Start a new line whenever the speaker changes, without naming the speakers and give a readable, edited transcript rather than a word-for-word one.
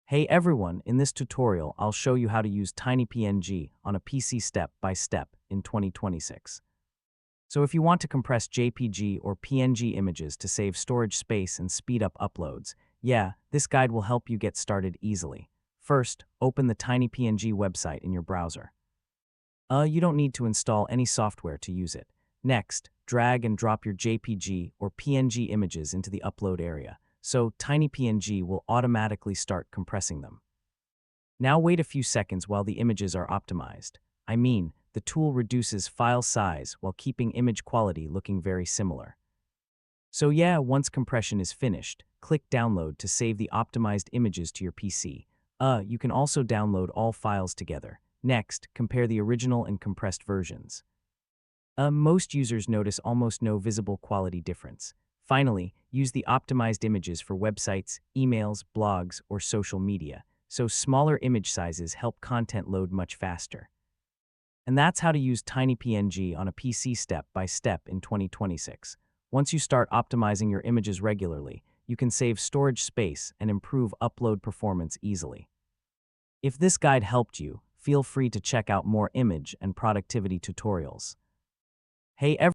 Hey everyone, in this tutorial, I'll show you how to use TinyPNG on a PC step by step in 2026. So if you want to compress JPG or PNG images to save storage space and speed up uploads, yeah, this guide will help you get started easily. First, open the TinyPNG website in your browser. You don't need to install any software to use it. Next, drag and drop your JPG or PNG images into the upload area, so TinyPNG will automatically start compressing them. Now wait a few seconds while the images are optimized. The tool reduces file size while keeping image quality looking very similar. So yeah, once compression is finished, click Download to save the optimized images to your PC. You can also download all files together. Next, compare the original and compressed versions. Most users notice almost no visible quality difference. Finally, use the optimized images for websites, emails, blogs, or social media, so smaller image sizes help content load much faster. And that's how to use TinyPNG on a PC step by step in 2026. Once you start optimizing your images regularly, you can save storage space and improve upload performance easily. If this guide helped you, feel free to check out more image and productivity tutorials. Hey,